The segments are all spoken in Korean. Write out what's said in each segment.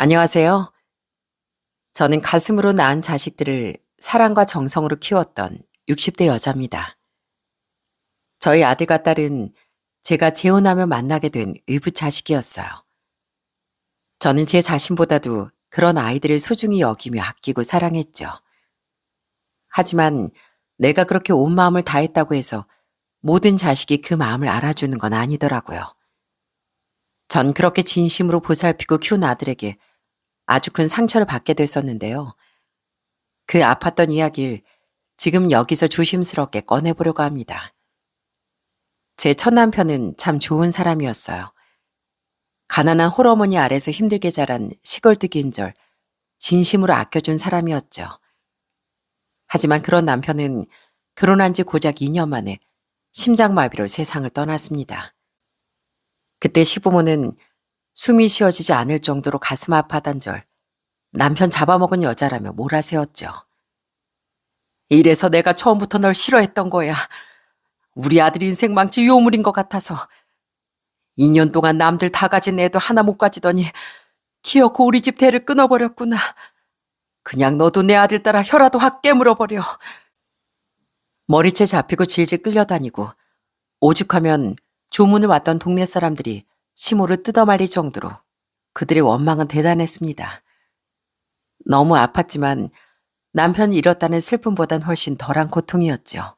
안녕하세요. 저는 가슴으로 낳은 자식들을 사랑과 정성으로 키웠던 60대 여자입니다. 저희 아들과 딸은 제가 재혼하며 만나게 된 의붓 자식이었어요. 저는 제 자신보다도 그런 아이들을 소중히 여기며 아끼고 사랑했죠. 하지만 내가 그렇게 온 마음을 다했다고 해서 모든 자식이 그 마음을 알아주는 건 아니더라고요. 전 그렇게 진심으로 보살피고 키운 아들에게 아주 큰 상처를 받게 됐었는데요. 그 아팠던 이야기를 지금 여기서 조심스럽게 꺼내보려고 합니다. 제 첫남편은 참 좋은 사람이었어요. 가난한 홀어머니 아래서 힘들게 자란 시골뜨기인절 진심으로 아껴준 사람이었죠. 하지만 그런 남편은 결혼한 지 고작 2년 만에 심장마비로 세상을 떠났습니다. 그때 시부모는 숨이 쉬어지지 않을 정도로 가슴 아파하던절 남편 잡아먹은 여자라며 몰아세웠죠. 이래서 내가 처음부터 널 싫어했던 거야. 우리 아들 인생 망치 요물인 것 같아서. 2년 동안 남들 다 가진 애도 하나 못 가지더니 키워코 우리 집 대를 끊어버렸구나. 그냥 너도 내 아들 따라 혀라도 확 깨물어버려. 머리채 잡히고 질질 끌려다니고 오죽하면 조문을 왔던 동네 사람들이 심호를 뜯어말릴 정도로 그들의 원망은 대단했습니다. 너무 아팠지만 남편이 잃었다는 슬픔보단 훨씬 덜한 고통이었죠.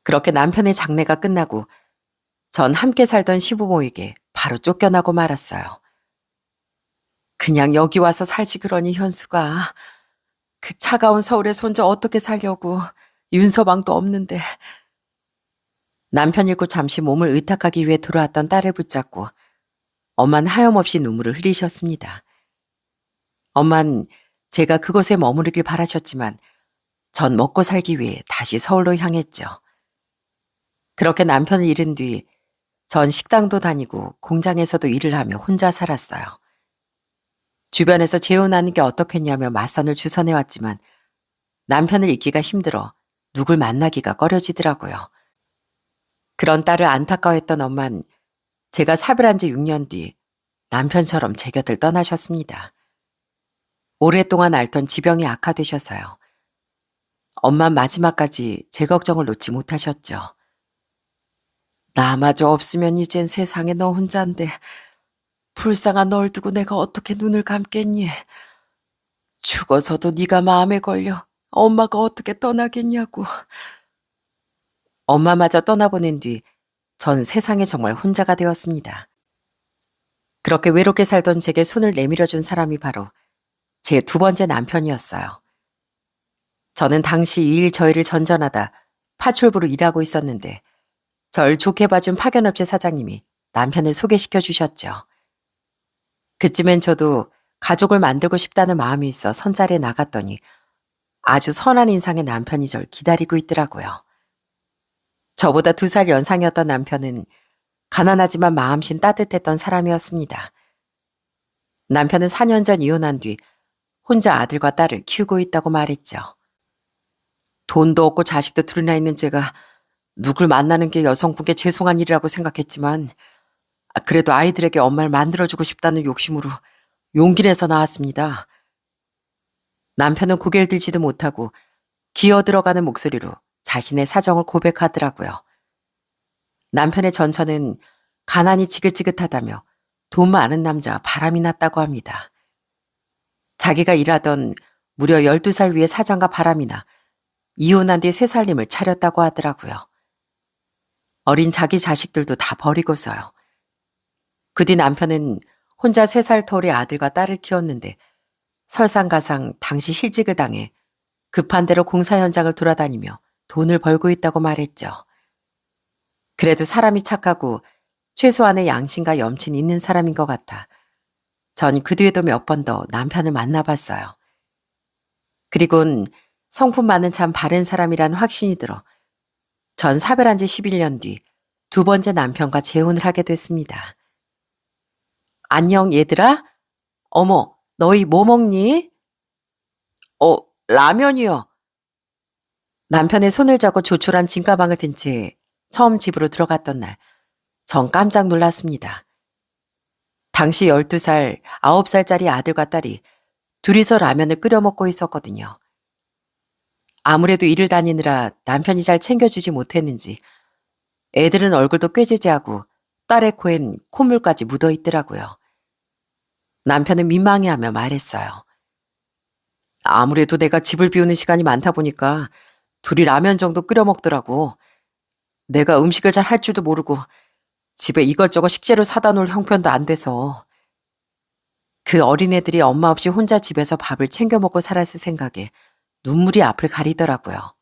그렇게 남편의 장례가 끝나고 전 함께 살던 시부모에게 바로 쫓겨나고 말았어요. 그냥 여기 와서 살지 그러니 현수가. 그 차가운 서울에서 혼자 어떻게 살려고. 윤서방도 없는데. 남편 잃고 잠시 몸을 의탁하기 위해 돌아왔던 딸을 붙잡고 엄만 하염없이 눈물을 흘리셨습니다. 엄만 제가 그곳에 머무르길 바라셨지만 전 먹고 살기 위해 다시 서울로 향했죠. 그렇게 남편을 잃은 뒤 전 식당도 다니고 공장에서도 일을 하며 혼자 살았어요. 주변에서 재혼하는 게 어떻겠냐며 맞선을 주선해왔지만 남편을 잊기가 힘들어 누굴 만나기가 꺼려지더라고요. 그런 딸을 안타까워했던 엄만 제가 사별한 지 6년 뒤 남편처럼 제 곁을 떠나셨습니다. 오랫동안 앓던 지병이 악화되셔서요. 엄만 마지막까지 제 걱정을 놓지 못하셨죠. 나마저 없으면 이젠 세상에 너 혼자인데 불쌍한 널 두고 내가 어떻게 눈을 감겠니? 죽어서도 네가 마음에 걸려 엄마가 어떻게 떠나겠냐고. 엄마마저 떠나보낸 뒤 전 세상에 정말 혼자가 되었습니다. 그렇게 외롭게 살던 제게 손을 내밀어준 사람이 바로 제 두 번째 남편이었어요. 저는 당시 이 일 저 일을 전전하다 파출부로 일하고 있었는데 절 좋게 봐준 파견업체 사장님이 남편을 소개시켜 주셨죠. 그쯤엔 저도 가족을 만들고 싶다는 마음이 있어 선자리에 나갔더니 아주 선한 인상의 남편이 절 기다리고 있더라고요. 저보다 2살 연상이었던 남편은 가난하지만 마음씬 따뜻했던 사람이었습니다. 남편은 4년 전 이혼한 뒤 혼자 아들과 딸을 키우고 있다고 말했죠. 돈도 없고 자식도 둘이나 있는 제가 누굴 만나는 게 여성분께 죄송한 일이라고 생각했지만 그래도 아이들에게 엄마를 만들어주고 싶다는 욕심으로 용기 내서 나왔습니다. 남편은 고개를 들지도 못하고 기어 들어가는 목소리로 자신의 사정을 고백하더라고요. 남편의 전처는 가난이 지긋지긋하다며 돈 많은 남자와 바람이 났다고 합니다. 자기가 일하던 무려 12살 위의 사장과 바람이 나 이혼한 뒤 새 살림을 차렸다고 하더라고요. 어린 자기 자식들도 다 버리고서요. 그 뒤 남편은 혼자 3살 터울의 아들과 딸을 키웠는데 설상가상 당시 실직을 당해 급한 대로 공사 현장을 돌아다니며 돈을 벌고 있다고 말했죠. 그래도 사람이 착하고 최소한의 양심과 염치는 있는 사람인 것 같아 전 그 뒤에도 몇 번 더 남편을 만나봤어요. 그리곤 성품 많은 참 바른 사람이란 확신이 들어 전 사별한 지 11년 뒤 2번째 남편과 재혼을 하게 됐습니다. 안녕 얘들아? 어머, 너희 뭐 먹니? 라면이요. 남편의 손을 잡고 조촐한 진가방을 든 채 처음 집으로 들어갔던 날, 전 깜짝 놀랐습니다. 당시 12살, 9살짜리 아들과 딸이 둘이서 라면을 끓여 먹고 있었거든요. 아무래도 일을 다니느라 남편이 잘 챙겨주지 못했는지 애들은 얼굴도 꾀지지하고 딸의 코엔 콧물까지 묻어 있더라고요. 남편은 민망해하며 말했어요. 아무래도 내가 집을 비우는 시간이 많다 보니까 둘이 라면 정도 끓여 먹더라고. 내가 음식을 잘 할 줄도 모르고 집에 이것저것 식재료 사다 놓을 형편도 안 돼서. 그 어린애들이 엄마 없이 혼자 집에서 밥을 챙겨 먹고 살았을 생각에 눈물이 앞을 가리더라고요.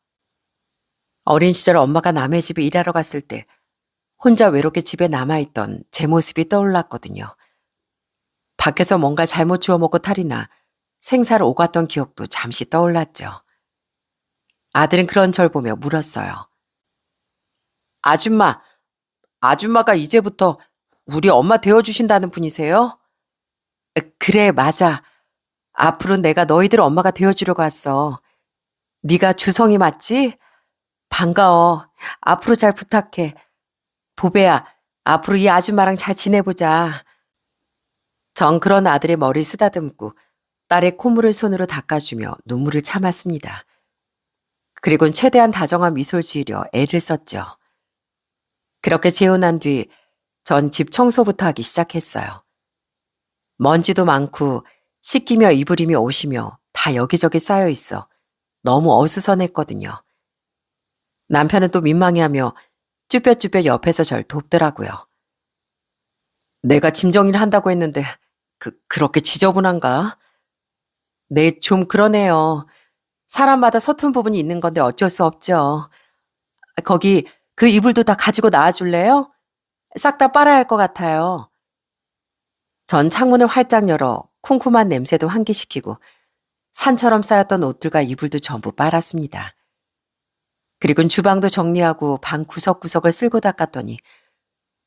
어린 시절 엄마가 남의 집에 일하러 갔을 때 혼자 외롭게 집에 남아있던 제 모습이 떠올랐거든요. 밖에서 뭔가 잘못 주워 먹고 탈이 나 생사를 오갔던 기억도 잠시 떠올랐죠. 아들은 그런 절 보며 물었어요. 아줌마, 아줌마가 이제부터 우리 엄마 되어주신다는 분이세요? 그래, 맞아. 앞으로 내가 너희들 엄마가 되어주려고 왔어. 네가 주성이 맞지? 반가워. 앞으로 잘 부탁해. 보배야, 앞으로 이 아줌마랑 잘 지내보자. 전 그런 아들의 머리를 쓰다듬고 딸의 콧물을 손으로 닦아주며 눈물을 참았습니다. 그리고는 최대한 다정한 미소를 지으려 애를 썼죠. 그렇게 재혼한 뒤 전 집 청소부터 하기 시작했어요. 먼지도 많고 씻기며 이불이며 옷이며 다 여기저기 쌓여 있어 너무 어수선했거든요. 남편은 또 민망해하며 쭈뼛쭈뼛 옆에서 절 돕더라고요. 내가 짐 정리를 한다고 했는데 그렇게 지저분한가? 네, 좀 그러네요. 사람마다 서툰 부분이 있는 건데 어쩔 수 없죠. 거기 그 이불도 다 가지고 나와줄래요? 싹 다 빨아야 할 것 같아요. 전 창문을 활짝 열어 쿰쿰한 냄새도 환기시키고 산처럼 쌓였던 옷들과 이불도 전부 빨았습니다. 그리고는 주방도 정리하고 방 구석구석을 쓸고 닦았더니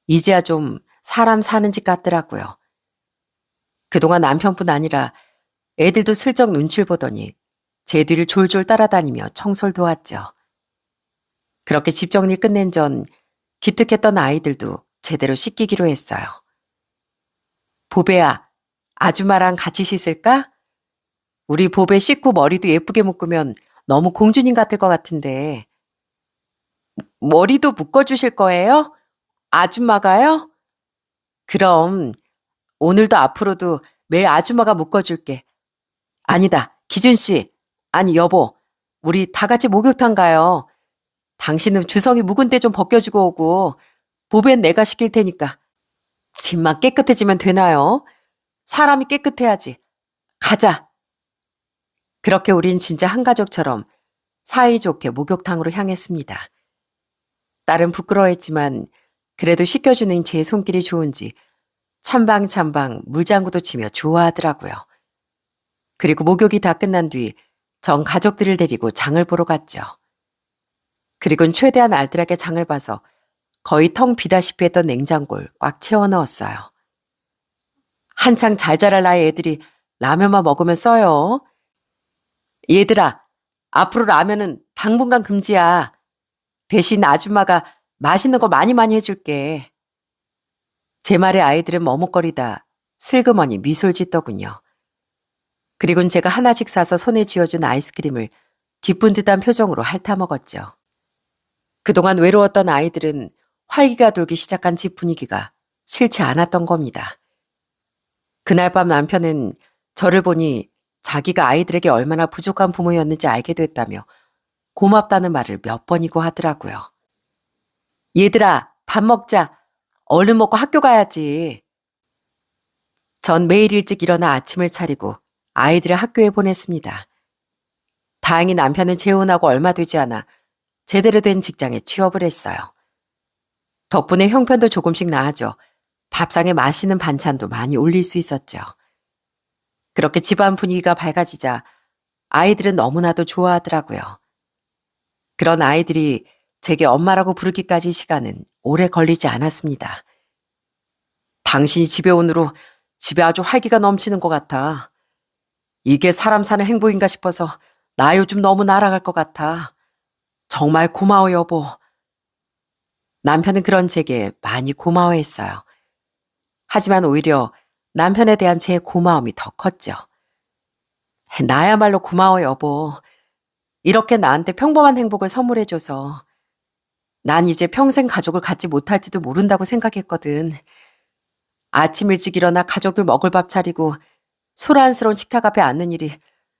이제야 좀 사람 사는 집 같더라고요. 그동안 남편뿐 아니라 애들도 슬쩍 눈치를 보더니 제 뒤를 졸졸 따라다니며 청소를 도왔죠. 그렇게 집 정리 끝낸 전 기특했던 아이들도 제대로 씻기기로 했어요. 보배야, 아줌마랑 같이 씻을까? 우리 보배 씻고 머리도 예쁘게 묶으면 너무 공주님 같을 것 같은데. 머리도 묶어주실 거예요? 아줌마가요? 그럼 오늘도 앞으로도 매일 아줌마가 묶어줄게. 아니다, 기준 씨. 아니, 여보. 우리 다 같이 목욕탕 가요. 당신은 주성이 묵은 때 좀 벗겨주고 오고 보배는 내가 시킬 테니까. 집만 깨끗해지면 되나요? 사람이 깨끗해야지. 가자. 그렇게 우린 진짜 한 가족처럼 사이좋게 목욕탕으로 향했습니다. 딸은 부끄러워했지만 그래도 씻겨주는 제 손길이 좋은지 찬방찬방 물장구도 치며 좋아하더라고요. 그리고 목욕이 다 끝난 뒤 전 가족들을 데리고 장을 보러 갔죠. 그리고는 최대한 알뜰하게 장을 봐서 거의 텅 비다시피 했던 냉장고를 꽉 채워 넣었어요. 한창 잘 자랄 나이 애들이 라면만 먹으면 써요. 얘들아, 앞으로 라면은 당분간 금지야. 대신 아줌마가 맛있는 거 많이 많이 해줄게. 제 말에 아이들은 머뭇거리다 슬그머니 미소를 짓더군요. 그리고는 제가 하나씩 사서 손에 쥐어준 아이스크림을 기쁜 듯한 표정으로 핥아 먹었죠. 그동안 외로웠던 아이들은 활기가 돌기 시작한 집 분위기가 싫지 않았던 겁니다. 그날 밤 남편은 저를 보니 자기가 아이들에게 얼마나 부족한 부모였는지 알게 됐다며 고맙다는 말을 몇 번이고 하더라고요. 얘들아, 밥 먹자. 얼른 먹고 학교 가야지. 전 매일 일찍 일어나 아침을 차리고 아이들을 학교에 보냈습니다. 다행히 남편은 재혼하고 얼마 되지 않아 제대로 된 직장에 취업을 했어요. 덕분에 형편도 조금씩 나아져 밥상에 맛있는 반찬도 많이 올릴 수 있었죠. 그렇게 집안 분위기가 밝아지자 아이들은 너무나도 좋아하더라고요. 그런 아이들이 제게 엄마라고 부르기까지 시간은 오래 걸리지 않았습니다. 당신이 집에 온 후로 집에 아주 활기가 넘치는 것 같아. 이게 사람 사는 행복인가 싶어서 나 요즘 너무 날아갈 것 같아. 정말 고마워 여보. 남편은 그런 제게 많이 고마워했어요. 하지만 오히려 남편에 대한 제 고마움이 더 컸죠. 나야말로 고마워, 여보. 이렇게 나한테 평범한 행복을 선물해줘서 난 이제 평생 가족을 갖지 못할지도 모른다고 생각했거든. 아침 일찍 일어나 가족들 먹을 밥 차리고 소란스러운 식탁 앞에 앉는 일이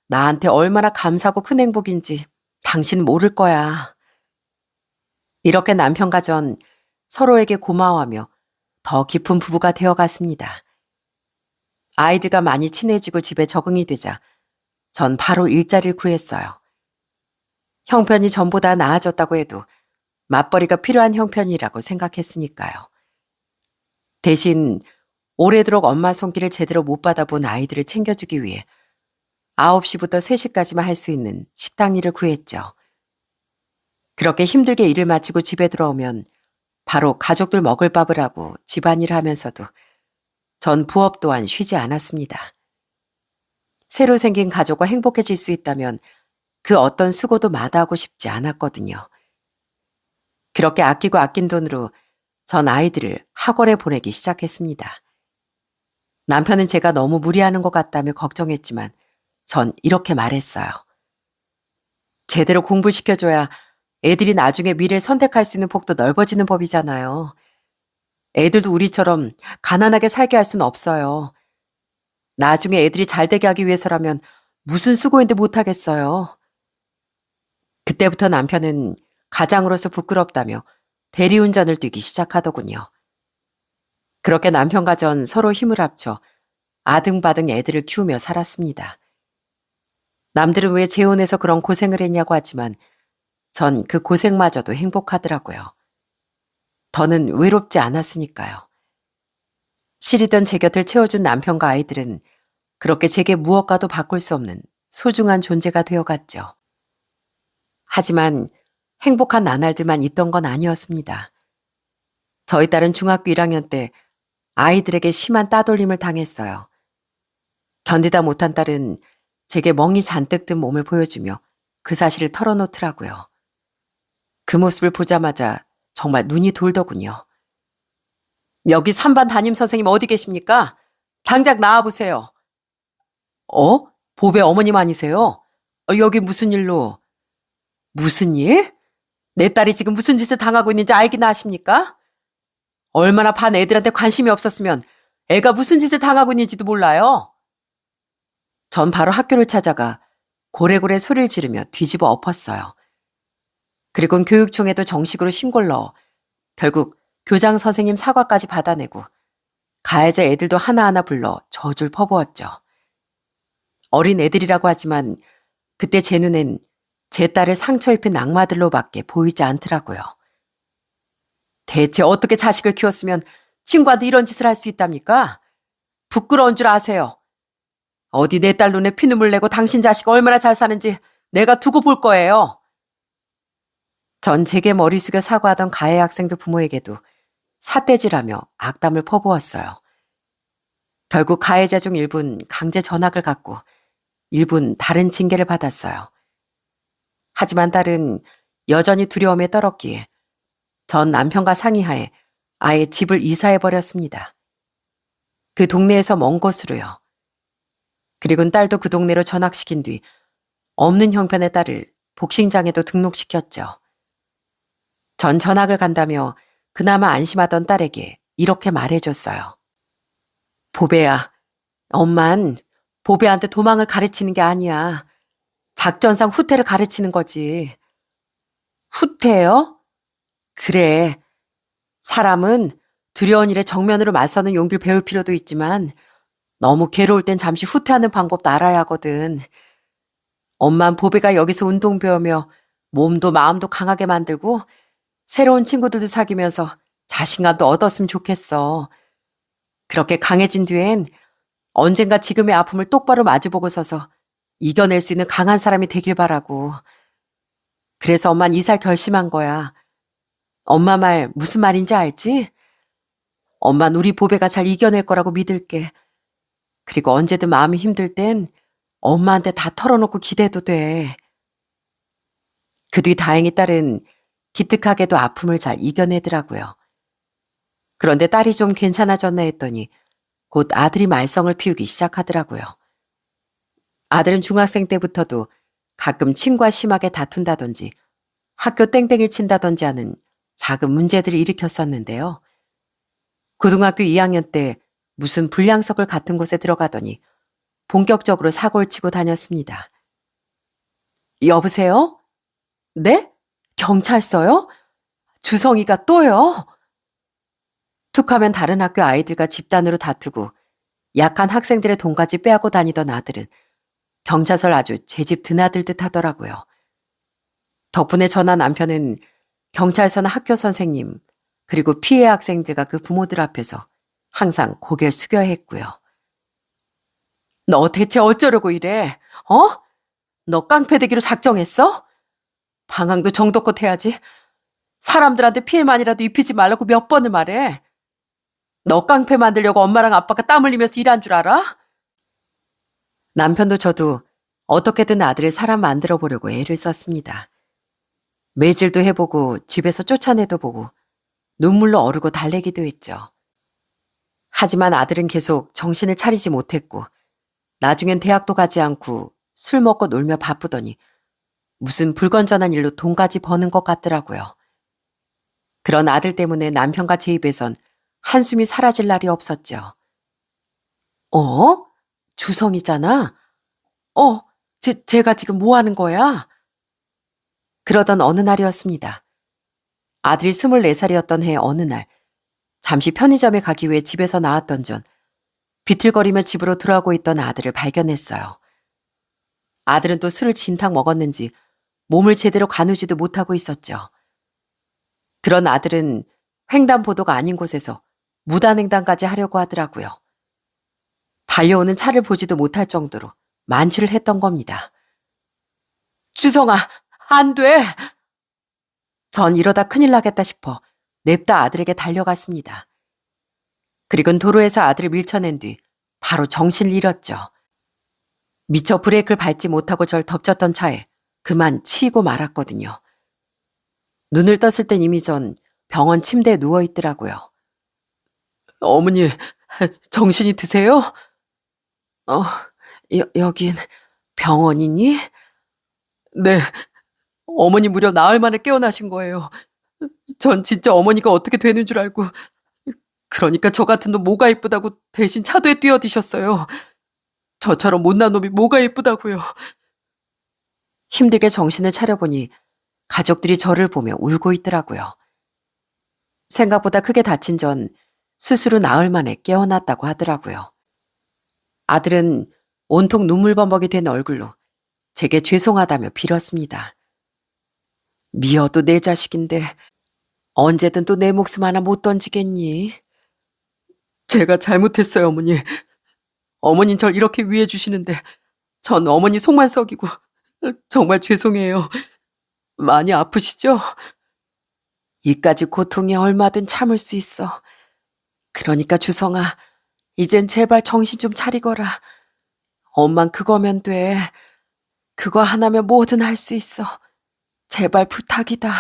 나한테 얼마나 감사하고 큰 행복인지 당신은 모를 거야. 이렇게 남편과 전 서로에게 고마워하며 더 깊은 부부가 되어갔습니다. 아이들과 많이 친해지고 집에 적응이 되자 전 바로 일자리를 구했어요. 형편이 전보다 나아졌다고 해도 맞벌이가 필요한 형편이라고 생각했으니까요. 대신 오래도록 엄마 손길을 제대로 못 받아본 아이들을 챙겨주기 위해 9시부터 3시까지만 할 수 있는 식당 일을 구했죠. 그렇게 힘들게 일을 마치고 집에 들어오면 바로 가족들 먹을 밥을 하고 집안일을 하면서도 전 부업 또한 쉬지 않았습니다. 새로 생긴 가족과 행복해질 수 있다면 그 어떤 수고도 마다하고 싶지 않았거든요. 그렇게 아끼고 아낀 돈으로 전 아이들을 학원에 보내기 시작했습니다. 남편은 제가 너무 무리하는 것 같다며 걱정했지만 전 이렇게 말했어요. 제대로 공부를 시켜줘야 애들이 나중에 미래를 선택할 수 있는 폭도 넓어지는 법이잖아요. 애들도 우리처럼 가난하게 살게 할 수는 없어요. 나중에 애들이 잘 되게 하기 위해서라면 무슨 수고인데 못하겠어요. 그때부터 남편은 가장으로서 부끄럽다며 대리운전을 뛰기 시작하더군요. 그렇게 남편과 전 서로 힘을 합쳐 아등바등 애들을 키우며 살았습니다. 남들은 왜 재혼해서 그런 고생을 했냐고 하지만 전 그 고생마저도 행복하더라고요. 더는 외롭지 않았으니까요. 시리던 제 곁을 채워준 남편과 아이들은 그렇게 제게 무엇과도 바꿀 수 없는 소중한 존재가 되어갔죠. 하지만 행복한 나날들만 있던 건 아니었습니다. 저희 딸은 중학교 1학년 때 아이들에게 심한 따돌림을 당했어요. 견디다 못한 딸은 제게 멍이 잔뜩 든 몸을 보여주며 그 사실을 털어놓더라고요. 그 모습을 보자마자 정말 눈이 돌더군요. 여기 3반 담임 선생님 어디 계십니까? 당장 나와보세요. 보배 어머님 아니세요? 여기 무슨 일로? 무슨 일? 내 딸이 지금 무슨 짓을 당하고 있는지 알기나 하십니까? 얼마나 반 애들한테 관심이 없었으면 애가 무슨 짓을 당하고 있는지도 몰라요. 전 바로 학교를 찾아가 고래고래 소리를 지르며 뒤집어 엎었어요. 그리고는 교육청에도 정식으로 신고를 넣어 결국 교장 선생님 사과까지 받아내고 가해자 애들도 하나하나 불러 저주를 퍼부었죠. 어린 애들이라고 하지만 그때 제 눈엔 제 딸을 상처 입힌 악마들로밖에 보이지 않더라고요. 대체 어떻게 자식을 키웠으면 친구한테 이런 짓을 할 수 있답니까? 부끄러운 줄 아세요. 어디 내 딸 눈에 피눈물 내고 당신 자식 얼마나 잘 사는지 내가 두고 볼 거예요. 전 제게 머리 숙여 사과하던 가해 학생들 부모에게도 삿대질하며 악담을 퍼부었어요. 결국 가해자 중 일부는 강제 전학을 갔고 일부는 다른 징계를 받았어요. 하지만 딸은 여전히 두려움에 떨었기에 전 남편과 상의하에 아예 집을 이사해버렸습니다. 그 동네에서 먼 곳으로요. 그리고는 딸도 그 동네로 전학시킨 뒤 없는 형편의 딸을 복싱장에도 등록시켰죠. 전 전학을 간다며 그나마 안심하던 딸에게 이렇게 말해줬어요. 보배야, 엄만 보배한테 도망을 가르치는 게 아니야. 작전상 후퇴를 가르치는 거지. 후퇴요? 그래. 사람은 두려운 일에 정면으로 맞서는 용기를 배울 필요도 있지만 너무 괴로울 땐 잠시 후퇴하는 방법도 알아야 하거든. 엄만 보배가 여기서 운동 배우며 몸도 마음도 강하게 만들고 새로운 친구들도 사귀면서 자신감도 얻었으면 좋겠어. 그렇게 강해진 뒤엔 언젠가 지금의 아픔을 똑바로 마주보고 서서 이겨낼 수 있는 강한 사람이 되길 바라고. 그래서 엄만 이사 결심한 거야. 엄마 말 무슨 말인지 알지? 엄만 우리 보배가 잘 이겨낼 거라고 믿을게. 그리고 언제든 마음이 힘들 땐 엄마한테 다 털어놓고 기대도 돼. 그 뒤 다행히 딸은 기특하게도 아픔을 잘 이겨내더라고요. 그런데 딸이 좀 괜찮아졌나 했더니 곧 아들이 말썽을 피우기 시작하더라고요. 아들은 중학생 때부터도 가끔 친구와 심하게 다툰다든지 학교 땡땡이를 친다든지 하는 작은 문제들을 일으켰었는데요. 고등학교 2학년 때 무슨 불량서클 같은 곳에 들어가더니 본격적으로 사고를 치고 다녔습니다. 여보세요? 네? 경찰서요? 주성이가 또요? 툭하면 다른 학교 아이들과 집단으로 다투고 약한 학생들의 돈까지 빼앗고 다니던 아들은 경찰서를 아주 제 집 드나들듯 하더라고요. 덕분에 저나 남편은 경찰서나 학교 선생님 그리고 피해 학생들과 그 부모들 앞에서 항상 고개를 숙여야 했고요. 너 대체 어쩌려고 이래? 어? 너 깡패되기로 작정했어? 방황도 정도껏 해야지. 사람들한테 피해만이라도 입히지 말라고 몇 번을 말해. 너 깡패 만들려고 엄마랑 아빠가 땀 흘리면서 일한 줄 알아? 남편도 저도 어떻게든 아들을 사람 만들어 보려고 애를 썼습니다. 매질도 해보고 집에서 쫓아내도 보고 눈물로 어르고 달래기도 했죠. 하지만 아들은 계속 정신을 차리지 못했고 나중엔 대학도 가지 않고 술 먹고 놀며 바쁘더니 무슨 불건전한 일로 돈까지 버는 것 같더라고요. 그런 아들 때문에 남편과 제 입에선 한숨이 사라질 날이 없었죠. 어? 주성이잖아? 제가 지금 뭐 하는 거야? 그러던 어느 날이었습니다. 아들이 24살이었던 해 어느 날, 잠시 편의점에 가기 위해 집에서 나왔던 전 비틀거리며 집으로 들어가고 있던 아들을 발견했어요. 아들은 또 술을 진탕 먹었는지 몸을 제대로 가누지도 못하고 있었죠. 그런 아들은 횡단보도가 아닌 곳에서 무단횡단까지 하려고 하더라고요. 달려오는 차를 보지도 못할 정도로 만취를 했던 겁니다. 주성아, 안 돼! 전 이러다 큰일 나겠다 싶어 냅다 아들에게 달려갔습니다. 그리고는 도로에서 아들을 밀쳐낸 뒤 바로 정신을 잃었죠. 미처 브레이크를 밟지 못하고 절 덮쳤던 차에 그만 치이고 말았거든요. 눈을 떴을 땐 이미 전 병원 침대에 누워있더라고요. 어머니, 정신이 드세요? 여긴 병원이니? 네, 어머니 무려 나흘 만에 깨어나신 거예요. 전 진짜 어머니가 어떻게 되는 줄 알고. 그러니까 저 같은 놈 뭐가 이쁘다고 대신 차도에 뛰어드셨어요. 저처럼 못난 놈이 뭐가 이쁘다고요. 힘들게 정신을 차려보니 가족들이 저를 보며 울고 있더라고요. 생각보다 크게 다친 전 스스로 나흘 만에 깨어났다고 하더라고요. 아들은 온통 눈물범벅이 된 얼굴로 제게 죄송하다며 빌었습니다. 미어도 내 자식인데 언제든 또 내 목숨 하나 못 던지겠니? 제가 잘못했어요, 어머니. 어머닌 절 이렇게 위해 주시는데 전 어머니 속만 썩이고 정말 죄송해요. 많이 아프시죠? 이까지 고통이 얼마든 참을 수 있어. 그러니까 주성아, 이젠 제발 정신 좀 차리거라. 엄만 그거면 돼. 그거 하나면 뭐든 할 수 있어. 제발 부탁이다.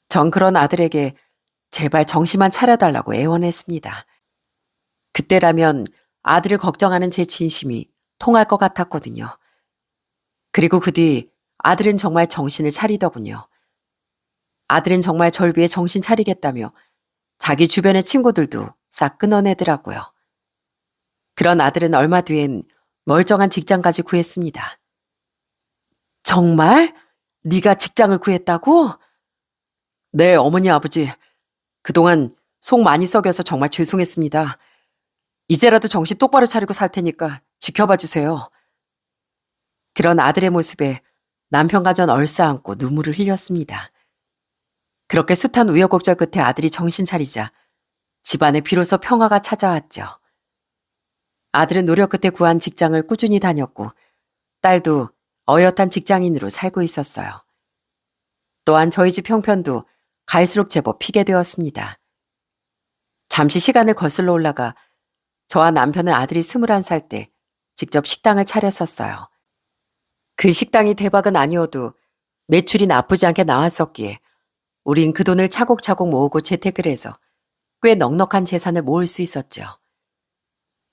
전 그런 아들에게 제발 정신만 차려달라고 애원했습니다. 그때라면 아들을 걱정하는 제 진심이 통할 것 같았거든요. 그리고 그 뒤 아들은 정말 정신을 차리더군요. 아들은 정말 절 위해 정신 차리겠다며 자기 주변의 친구들도 싹 끊어내더라고요. 그런 아들은 얼마 뒤엔 멀쩡한 직장까지 구했습니다. 정말? 네가 직장을 구했다고? 네, 어머니 아버지. 그동안 속 많이 썩여서 정말 죄송했습니다. 이제라도 정신 똑바로 차리고 살 테니까 지켜봐 주세요. 그런 아들의 모습에 남편과 전 얼싸안고 눈물을 흘렸습니다. 그렇게 숱한 우여곡절 끝에 아들이 정신 차리자 집안에 비로소 평화가 찾아왔죠. 아들은 노력 끝에 구한 직장을 꾸준히 다녔고 딸도 어엿한 직장인으로 살고 있었어요. 또한 저희 집 형편도 갈수록 제법 피게 되었습니다. 잠시 시간을 거슬러 올라가 저와 남편은 아들이 21살 때 직접 식당을 차렸었어요. 그 식당이 대박은 아니어도 매출이 나쁘지 않게 나왔었기에 우린 그 돈을 차곡차곡 모으고 재테크를 해서 꽤 넉넉한 재산을 모을 수 있었죠.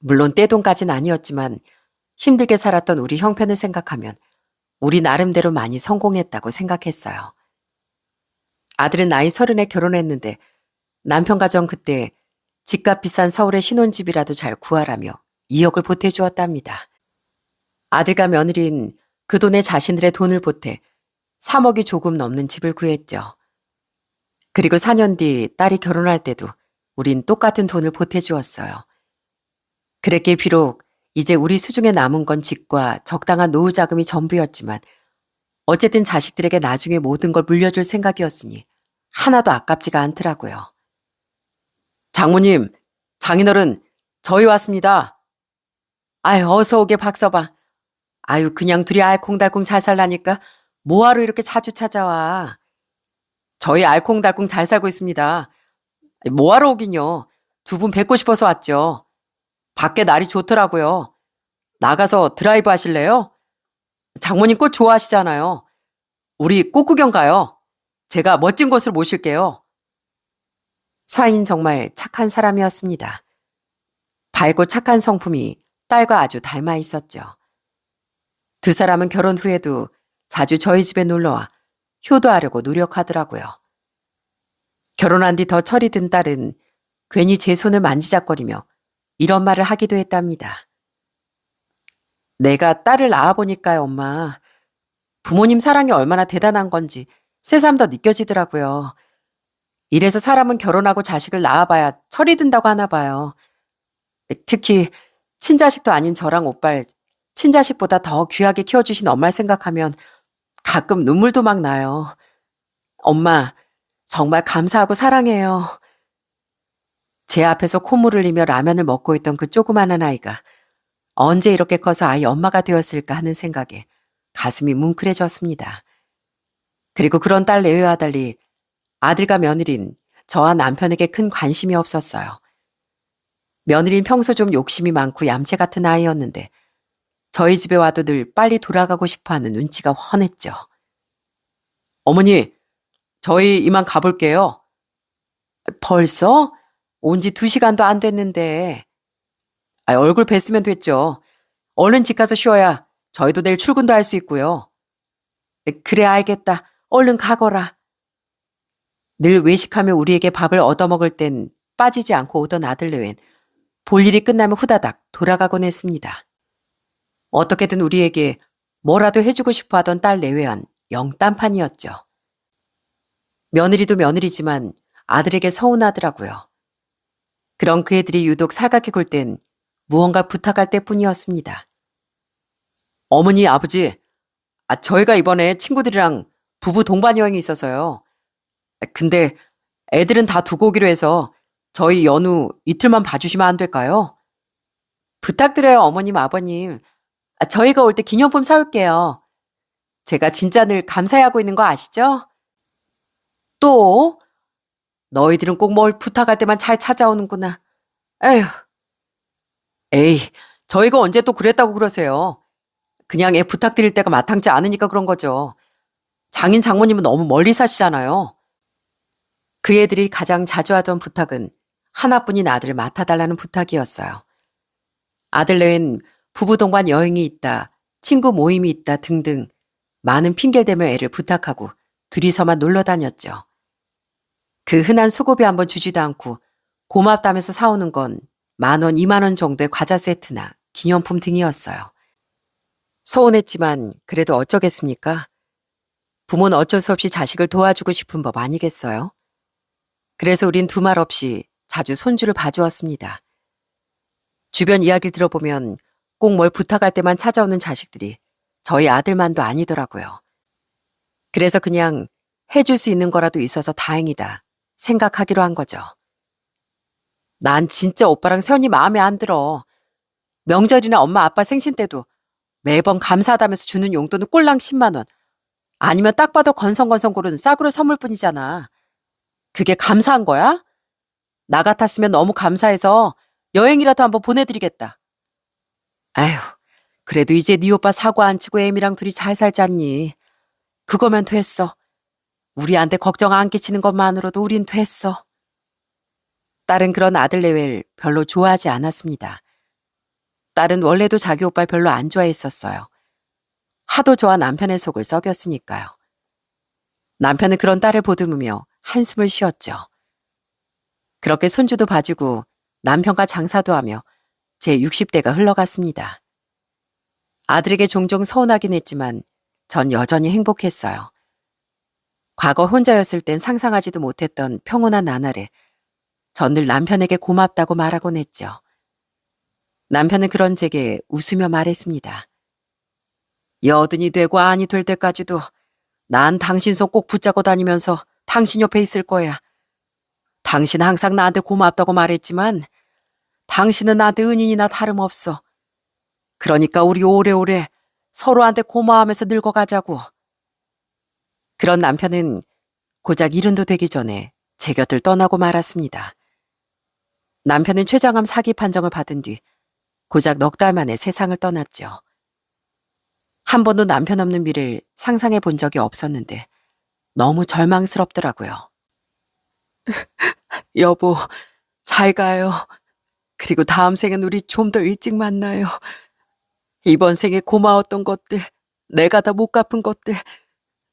물론 떼돈까진 아니었지만 힘들게 살았던 우리 형편을 생각하면 우리 나름대로 많이 성공했다고 생각했어요. 아들은 나이 30에 결혼했는데 남편 가정 그때 집값 비싼 서울의 신혼집이라도 잘 구하라며 2억을 보태주었답니다. 아들과 며느리는 그 돈에 자신들의 돈을 보태 3억이 조금 넘는 집을 구했죠. 그리고 4년 뒤 딸이 결혼할 때도 우린 똑같은 돈을 보태주었어요. 그랬기에 비록 이제 우리 수중에 남은 건 집과 적당한 노후 자금이 전부였지만 어쨌든 자식들에게 나중에 모든 걸 물려줄 생각이었으니 하나도 아깝지가 않더라고요. 장모님, 장인어른, 저희 왔습니다. 아유, 어서 오게 박서방. 아유, 그냥 둘이 알콩달콩 잘 살라니까 뭐하러 이렇게 자주 찾아와. 저희 알콩달콩 잘 살고 있습니다. 뭐하러 오긴요. 두 분 뵙고 싶어서 왔죠. 밖에 날이 좋더라고요. 나가서 드라이브 하실래요? 장모님 꽃 좋아하시잖아요. 우리 꽃 구경 가요. 제가 멋진 곳을 모실게요. 서인 정말 착한 사람이었습니다. 밝고 착한 성품이 딸과 아주 닮아 있었죠. 두 사람은 결혼 후에도 자주 저희 집에 놀러와 효도하려고 노력하더라고요. 결혼한 뒤 더 철이 든 딸은 괜히 제 손을 만지작거리며 이런 말을 하기도 했답니다. 내가 딸을 낳아보니까요, 엄마. 부모님 사랑이 얼마나 대단한 건지 새삼 더 느껴지더라고요. 이래서 사람은 결혼하고 자식을 낳아봐야 철이 든다고 하나 봐요. 특히 친자식도 아닌 저랑 오빠를 친자식보다 더 귀하게 키워주신 엄마를 생각하면 가끔 눈물도 막 나요. 엄마, 정말 감사하고 사랑해요. 제 앞에서 콧물을 흘리며 라면을 먹고 있던 그 조그마한 아이가 언제 이렇게 커서 아이 엄마가 되었을까 하는 생각에 가슴이 뭉클해졌습니다. 그리고 그런 딸 내외와 달리 아들과 며느린 저와 남편에게 큰 관심이 없었어요. 며느린 평소 좀 욕심이 많고 얌체 같은 아이였는데 저희 집에 와도 늘 빨리 돌아가고 싶어하는 눈치가 훤했죠. 어머니, 저희 이만 가볼게요. 벌써? 온 지 2시간도 안 됐는데. 얼굴 뵀으면 됐죠. 얼른 집 가서 쉬어야 저희도 내일 출근도 할 수 있고요. 그래, 알겠다. 얼른 가거라. 늘 외식하며 우리에게 밥을 얻어먹을 땐 빠지지 않고 오던 아들 내외는 볼일이 끝나면 후다닥 돌아가곤 했습니다. 어떻게든 우리에게 뭐라도 해주고 싶어 하던 딸 내외한 영 딴판이었죠. 며느리도 며느리지만 아들에게 서운하더라고요. 그런 그 애들이 유독 살갑게 굴 땐 무언가 부탁할 때뿐이었습니다. 어머니, 아버지, 저희가 이번에 친구들이랑 부부 동반 여행이 있어서요. 근데 애들은 다 두고 오기로 해서 저희 연우 이틀만 봐주시면 안 될까요? 부탁드려요, 어머님, 아버님. 저희가 올 때 기념품 사올게요. 제가 진짜 늘 감사해하고 있는 거 아시죠? 또? 너희들은 꼭 뭘 부탁할 때만 잘 찾아오는구나. 에휴. 에이, 저희가 언제 또 그랬다고 그러세요. 그냥 애 부탁드릴 때가 마땅치 않으니까 그런 거죠. 장인 장모님은 너무 멀리 사시잖아요. 그 애들이 가장 자주 하던 부탁은 하나뿐인 아들을 맡아달라는 부탁이었어요. 아들 내엔 부부 동반 여행이 있다, 친구 모임이 있다 등등 많은 핑계를 대며 애를 부탁하고 둘이서만 놀러 다녔죠. 그 흔한 수고비 한번 주지도 않고 고맙다면서 사오는 건 10,000원, 20,000원 정도의 과자 세트나 기념품 등이었어요. 서운했지만 그래도 어쩌겠습니까? 부모는 어쩔 수 없이 자식을 도와주고 싶은 법 아니겠어요? 그래서 우린 두말 없이 자주 손주를 봐주었습니다. 주변 이야기를 들어보면 꼭 뭘 부탁할 때만 찾아오는 자식들이 저희 아들만도 아니더라고요. 그래서 그냥 해줄 수 있는 거라도 있어서 다행이다 생각하기로 한 거죠. 난 진짜 오빠랑 세연이 마음에 안 들어. 명절이나 엄마 아빠 생신 때도 매번 감사하다면서 주는 용돈은 꼴랑 10만 원. 아니면 딱 봐도 건성건성 고른 싸구려 선물뿐이잖아. 그게 감사한 거야? 나 같았으면 너무 감사해서 여행이라도 한번 보내드리겠다. 아휴, 그래도 이제 네 오빠 사고 안 치고 애미랑 둘이 잘 살잖니. 그거면 됐어. 우리한테 걱정 안 끼치는 것만으로도 우린 됐어. 딸은 그런 아들 내외를 별로 좋아하지 않았습니다. 딸은 원래도 자기 오빠를 별로 안 좋아했었어요. 하도 저와 남편의 속을 썩였으니까요. 남편은 그런 딸을 보듬으며 한숨을 쉬었죠. 그렇게 손주도 봐주고 남편과 장사도 하며 제 60대가 흘러갔습니다. 아들에게 종종 서운하긴 했지만 전 여전히 행복했어요. 과거 혼자였을 땐 상상하지도 못했던 평온한 나날에 전 늘 남편에게 고맙다고 말하곤 했죠. 남편은 그런 제게 웃으며 말했습니다. 여든이 되고 아니 될 때까지도 난 당신 손 꼭 붙잡고 다니면서 당신 옆에 있을 거야. 당신 항상 나한테 고맙다고 말했지만 당신은 나한테 은인이나 다름없어. 그러니까 우리 오래오래 서로한테 고마워하면서 늙어가자고. 그런 남편은 고작 70도 되기 전에 제 곁을 떠나고 말았습니다. 남편은 췌장암 사기 판정을 받은 뒤 고작 넉 달 만에 세상을 떠났죠. 한 번도 남편 없는 미래를 상상해 본 적이 없었는데 너무 절망스럽더라고요. 여보, 잘 가요. 그리고 다음 생엔 우리 좀 더 일찍 만나요. 이번 생에 고마웠던 것들, 내가 다 못 갚은 것들,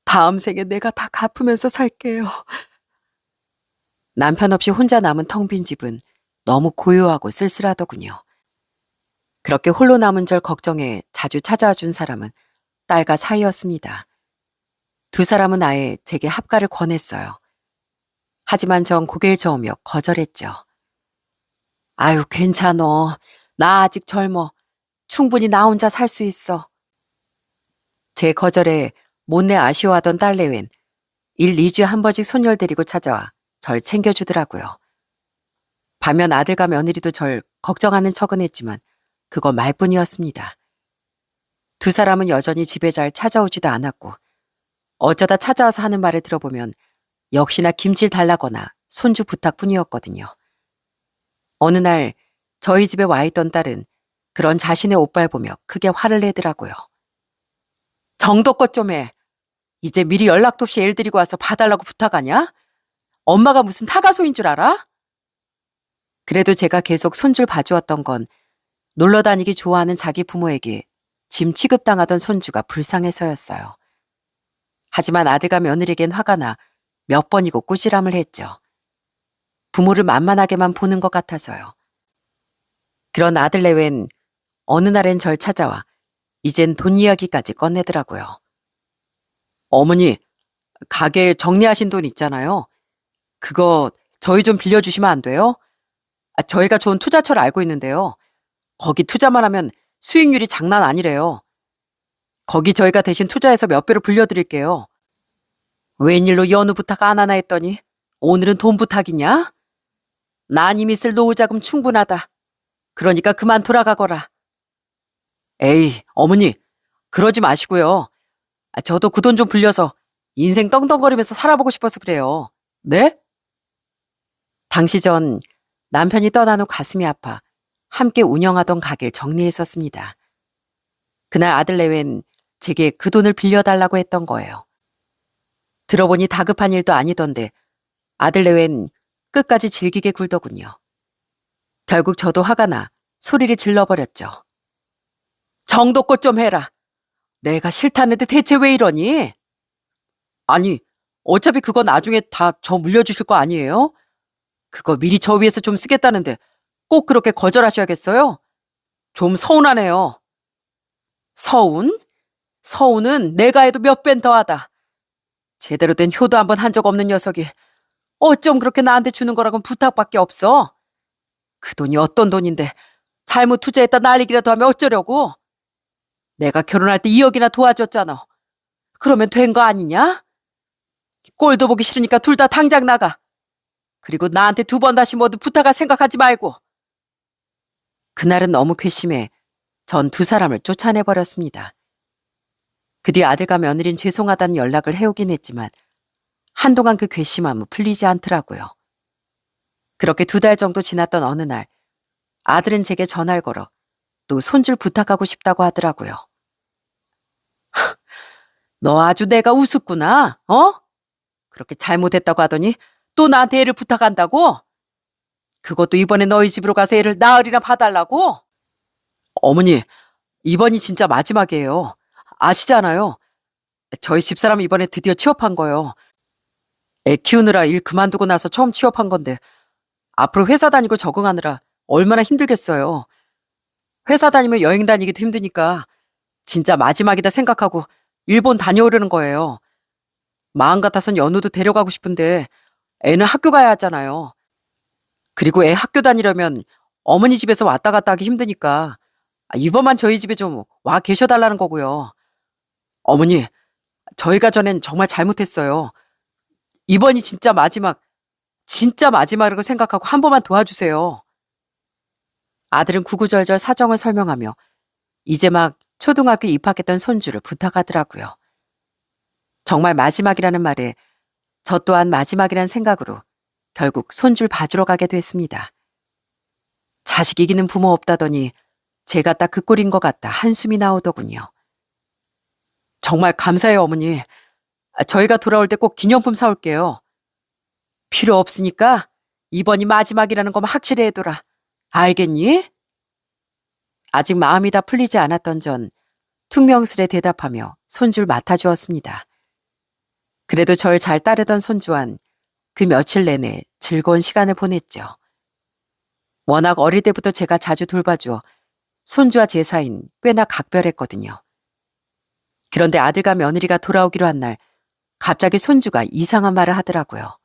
다음 생에 내가 다 갚으면서 살게요. 남편 없이 혼자 남은 텅 빈 집은 너무 고요하고 쓸쓸하더군요. 그렇게 홀로 남은 절 걱정해 자주 찾아와 준 사람은 딸과 사이였습니다. 두 사람은 아예 제게 합가를 권했어요. 하지만 전 고개를 저으며 거절했죠. 아유, 괜찮어. 나 아직 젊어. 충분히 나 혼자 살 수 있어. 제 거절에 못내 아쉬워하던 딸 내외는 1, 2주에 한 번씩 손녀를 데리고 찾아와 절 챙겨주더라고요. 반면 아들과 며느리도 절 걱정하는 척은 했지만 그거 말뿐이었습니다. 두 사람은 여전히 집에 잘 찾아오지도 않았고 어쩌다 찾아와서 하는 말을 들어보면 역시나 김치를 달라거나 손주 부탁뿐이었거든요. 어느 날 저희 집에 와 있던 딸은 그런 자신의 오빠를 보며 크게 화를 내더라고요. 정도껏 좀 해. 이제 미리 연락도 없이 애를 데리고 와서 봐달라고 부탁하냐? 엄마가 무슨 타가소인 줄 알아? 그래도 제가 계속 손주를 봐주었던 건 놀러 다니기 좋아하는 자기 부모에게 짐 취급당하던 손주가 불쌍해서였어요. 하지만 아들과 며느리에겐 화가 나 몇 번이고 꾸지람을 했죠. 부모를 만만하게만 보는 것 같아서요. 그런 아들 내외는 어느 날엔 절 찾아와 이젠 돈 이야기까지 꺼내더라고요. 어머니, 가게 정리하신 돈 있잖아요. 그거 저희 좀 빌려주시면 안 돼요? 저희가 좋은 투자처를 알고 있는데요. 거기 투자만 하면 수익률이 장난 아니래요. 거기 저희가 대신 투자해서 몇 배로 불려드릴게요. 웬일로 연우 부탁 안 하나 했더니 오늘은 돈 부탁이냐? 난 이미 쓸 노후자금 충분하다. 그러니까 그만 돌아가거라. 에이, 어머니, 그러지 마시고요. 저도 그 돈 좀 빌려서 인생 떵떵거리면서 살아보고 싶어서 그래요. 네? 당시 전 남편이 떠난 후 가슴이 아파 함께 운영하던 가게를 정리했었습니다. 그날 아들 내외는 제게 그 돈을 빌려달라고 했던 거예요. 들어보니 다급한 일도 아니던데 아들 내외는 끝까지 질기게 굴더군요. 결국 저도 화가 나 소리를 질러버렸죠. 정도껏 좀 해라. 내가 싫다는데 대체 왜 이러니? 아니, 어차피 그거 나중에 다 저 물려주실 거 아니에요? 그거 미리 저 위해서 좀 쓰겠다는데 꼭 그렇게 거절하셔야겠어요? 좀 서운하네요. 서운? 서운은 내가 해도 몇 배 더하다. 제대로 된 효도 한번 한 적 없는 녀석이 어쩜 그렇게 나한테 주는 거라곤 부탁밖에 없어. 그 돈이 어떤 돈인데 잘못 투자했다 날리기라도 하면 어쩌려고. 내가 결혼할 때 2억이나 도와줬잖아. 그러면 된 거 아니냐? 꼴도 보기 싫으니까 둘 다 당장 나가. 그리고 나한테 2번 다시 모두 부탁할 생각하지 말고. 그날은 너무 괘씸해 전 두 사람을 쫓아내버렸습니다. 그 뒤 아들과 며느리는 죄송하다는 연락을 해오긴 했지만 한동안 그 괘씸함은 풀리지 않더라고요. 그렇게 2달 정도 지났던 어느 날 아들은 제게 전화를 걸어 또 손줄 부탁하고 싶다고 하더라고요. 너 아주 내가 우습구나, 어? 그렇게 잘못했다고 하더니 또 나한테 애를 부탁한다고? 그것도 이번에 너희 집으로 가서 애를 나으리나 봐달라고? 어머니, 이번이 진짜 마지막이에요. 아시잖아요. 저희 집사람 이번에 드디어 취업한 거요. 애 키우느라 일 그만두고 나서 처음 취업한 건데 앞으로 회사 다니고 적응하느라 얼마나 힘들겠어요. 회사 다니면 여행 다니기도 힘드니까 진짜 마지막이다 생각하고 일본 다녀오려는 거예요. 마음 같아선 연우도 데려가고 싶은데 애는 학교 가야 하잖아요. 그리고 애 학교 다니려면 어머니 집에서 왔다 갔다 하기 힘드니까 이번만 저희 집에 좀 와 계셔달라는 거고요. 어머니, 저희가 전엔 정말 잘못했어요. 이번이 진짜 마지막이라고 생각하고 한 번만 도와주세요. 아들은 구구절절 사정을 설명하며 이제 막 초등학교 입학했던 손주를 부탁하더라고요. 정말 마지막이라는 말에 저 또한 마지막이란 생각으로 결국 손주를 봐주러 가게 됐습니다. 자식 이기는 부모 없다더니 제가 딱 그 꼴인 것 같다 한숨이 나오더군요. 정말 감사해요, 어머니. 저희가 돌아올 때 꼭 기념품 사올게요. 필요 없으니까 이번이 마지막이라는 것만 확실히 해둬라. 알겠니? 아직 마음이 다 풀리지 않았던 전 퉁명스레 대답하며 손주를 맡아주었습니다. 그래도 절 잘 따르던 손주와는 그 며칠 내내 즐거운 시간을 보냈죠. 워낙 어릴 때부터 제가 자주 돌봐주어 손주와 제 사이는 꽤나 각별했거든요. 그런데 아들과 며느리가 돌아오기로 한 날 갑자기 손주가 이상한 말을 하더라고요.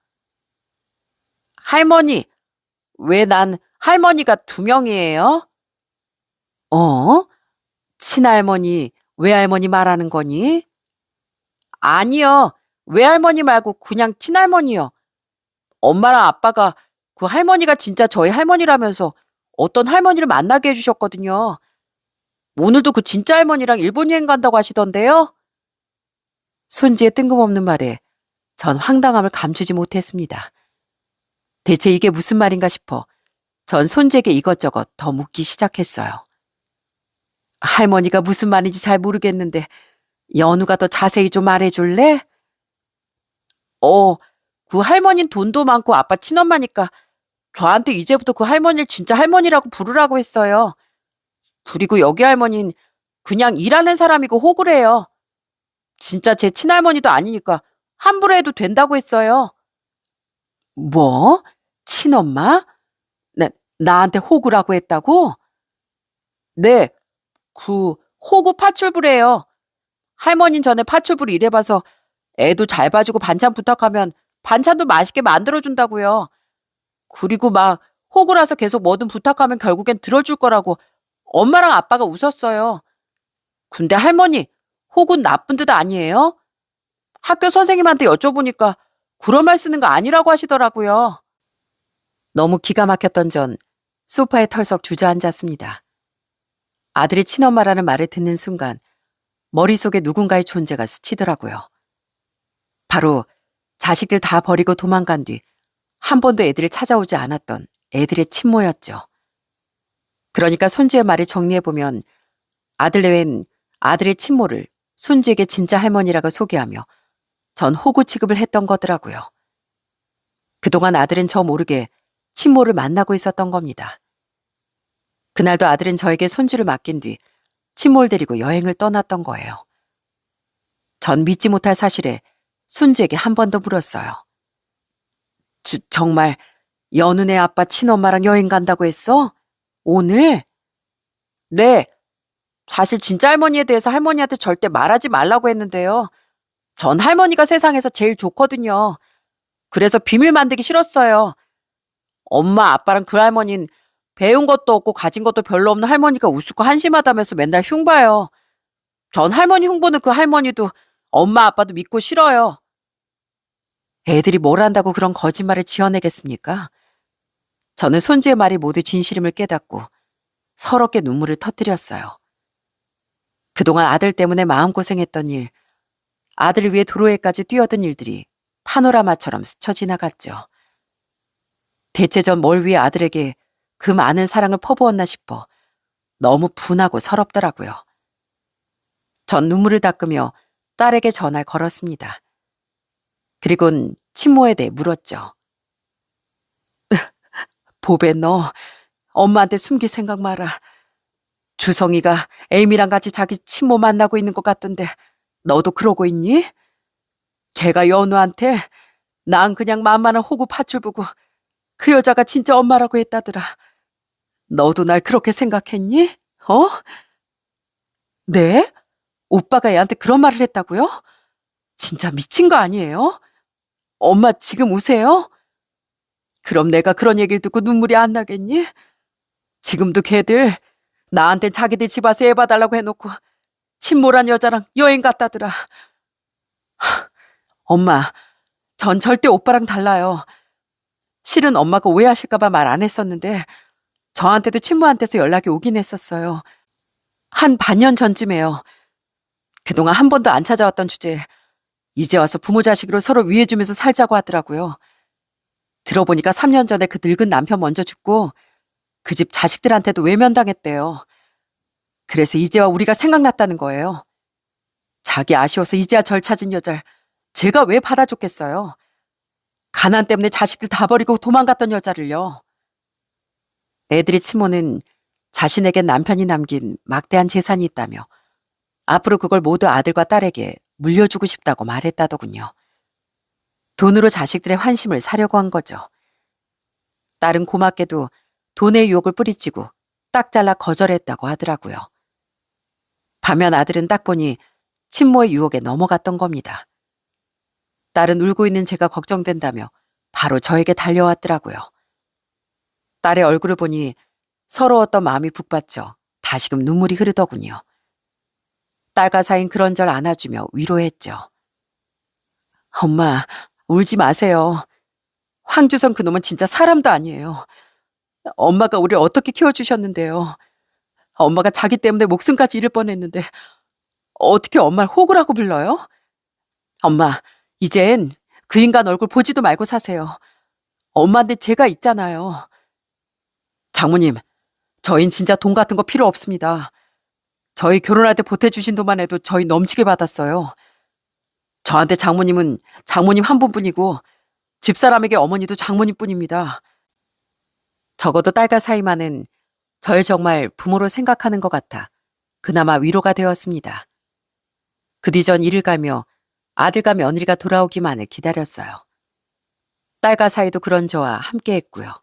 할머니, 왜 난 할머니가 두 명이에요? 어? 친할머니, 외할머니 말하는 거니? 아니요. 외할머니 말고 그냥 친할머니요. 엄마랑 아빠가 그 할머니가 진짜 저희 할머니라면서 어떤 할머니를 만나게 해주셨거든요. 오늘도 그 진짜 할머니랑 일본 여행 간다고 하시던데요? 손지의 뜬금없는 말에 전 황당함을 감추지 못했습니다. 대체 이게 무슨 말인가 싶어 전 손지에게 이것저것 더 묻기 시작했어요. 할머니가 무슨 말인지 잘 모르겠는데 연우가 더 자세히 좀 말해줄래? 그 할머니는 돈도 많고 아빠 친엄마니까 저한테 이제부터 그 할머니를 진짜 할머니라고 부르라고 했어요. 그리고 여기 할머니는 그냥 일하는 사람이고 호구를 해요. 진짜 제 친할머니도 아니니까 함부로 해도 된다고 했어요. 뭐? 친엄마? 나한테 호구라고 했다고? 네, 그 호구 파출부래요. 할머니는 전에 파출부를 일해봐서 애도 잘 봐주고 반찬 부탁하면 반찬도 맛있게 만들어준다고요. 그리고 막 호구라서 계속 뭐든 부탁하면 결국엔 들어줄 거라고 엄마랑 아빠가 웃었어요. 근데 할머니, 호구는 나쁜 뜻 아니에요? 학교 선생님한테 여쭤보니까 그런 말 쓰는 거 아니라고 하시더라고요. 너무 기가 막혔던 전 소파에 털썩 주저앉았습니다. 아들이 친엄마라는 말을 듣는 순간 머릿속에 누군가의 존재가 스치더라고요. 바로 자식들 다 버리고 도망간 뒤 한 번도 애들을 찾아오지 않았던 애들의 친모였죠. 그러니까 손주의 말을 정리해보면 아들 외엔 아들의 친모를 손주에게 진짜 할머니라고 소개하며 전 호구 취급을 했던 거더라고요. 그동안 아들은 저 모르게 친모를 만나고 있었던 겁니다. 그날도 아들은 저에게 손주를 맡긴 뒤 친모를 데리고 여행을 떠났던 거예요. 전 믿지 못할 사실에 손주에게 한 번 더 물었어요. 정말 연은의 아빠 친엄마랑 여행 간다고 했어? 오늘? 네. 사실 진짜 할머니에 대해서 할머니한테 절대 말하지 말라고 했는데요. 전 할머니가 세상에서 제일 좋거든요. 그래서 비밀 만들기 싫었어요. 엄마, 아빠랑 그 할머니는 배운 것도 없고 가진 것도 별로 없는 할머니가 우습고 한심하다면서 맨날 흉봐요. 전 할머니 흉보는 그 할머니도 엄마, 아빠도 믿고 싫어요. 애들이 뭘 안다고 그런 거짓말을 지어내겠습니까? 저는 손주의 말이 모두 진실임을 깨닫고 서럽게 눈물을 터뜨렸어요. 그동안 아들 때문에 마음고생했던 일, 아들을 위해 도로에까지 뛰어든 일들이 파노라마처럼 스쳐 지나갔죠. 대체 전 뭘 위해 아들에게 그 많은 사랑을 퍼부었나 싶어 너무 분하고 서럽더라고요. 전 눈물을 닦으며 딸에게 전화를 걸었습니다. 그리곤 친모에 대해 물었죠. 보배 너 엄마한테 숨길 생각 마라. 주성이가 에이미랑 같이 자기 친모 만나고 있는 것 같던데 너도 그러고 있니? 걔가 연우한테 난 그냥 만만한 호구 팥줄 보고 그 여자가 진짜 엄마라고 했다더라. 너도 날 그렇게 생각했니? 어? 네? 오빠가 얘한테 그런 말을 했다고요? 진짜 미친 거 아니에요? 엄마 지금 우세요? 그럼 내가 그런 얘기를 듣고 눈물이 안 나겠니? 지금도 걔들 나한텐 자기들 집 와서 애 봐달라고 해놓고 친모란 여자랑 여행 갔다더라. 엄마, 전 절대 오빠랑 달라요. 실은 엄마가 오해하실까봐 말 안 했었는데 저한테도 친모한테서 연락이 오긴 했었어요. 한 반년 전쯤에요. 그동안 한 번도 안 찾아왔던 주제에 이제 와서 부모 자식으로 서로 위해주면서 살자고 하더라고요. 들어보니까 3년 전에 그 늙은 남편 먼저 죽고 그 집 자식들한테도 외면당했대요. 그래서 이제와 우리가 생각났다는 거예요. 자기 아쉬워서 이제야 절 찾은 여자를 제가 왜 받아줬겠어요. 가난 때문에 자식들 다 버리고 도망갔던 여자를요. 애들이 친모는 자신에겐 남편이 남긴 막대한 재산이 있다며 앞으로 그걸 모두 아들과 딸에게 물려주고 싶다고 말했다더군요. 돈으로 자식들의 환심을 사려고 한 거죠. 딸은 고맙게도 돈의 유혹을 뿌리치고 딱 잘라 거절했다고 하더라고요. 반면 아들은 딱 보니 친모의 유혹에 넘어갔던 겁니다. 딸은 울고 있는 제가 걱정된다며 바로 저에게 달려왔더라고요. 딸의 얼굴을 보니 서러웠던 마음이 북받쳐 다시금 눈물이 흐르더군요. 딸과 사인 그런절 안아주며 위로했죠. 엄마, 울지 마세요. 황주성 그놈은 진짜 사람도 아니에요. 엄마가 우리를 어떻게 키워주셨는데요. 엄마가 자기 때문에 목숨까지 잃을 뻔했는데 어떻게 엄마를 호구라고 불러요? 엄마, 이젠 그 인간 얼굴 보지도 말고 사세요. 엄마한테 제가 있잖아요. 장모님, 저흰 진짜 돈 같은 거 필요 없습니다. 저희 결혼할 때 보태주신 돈만 해도 저희 넘치게 받았어요. 저한테 장모님은 장모님 한 분뿐이고 집사람에게 어머니도 장모님뿐입니다. 적어도 딸과 사이만은 절 정말 부모로 생각하는 것 같아 그나마 위로가 되었습니다. 그 뒤 전 일을 가며 아들과 며느리가 돌아오기만을 기다렸어요. 딸과 사이도 그런 저와 함께 했고요.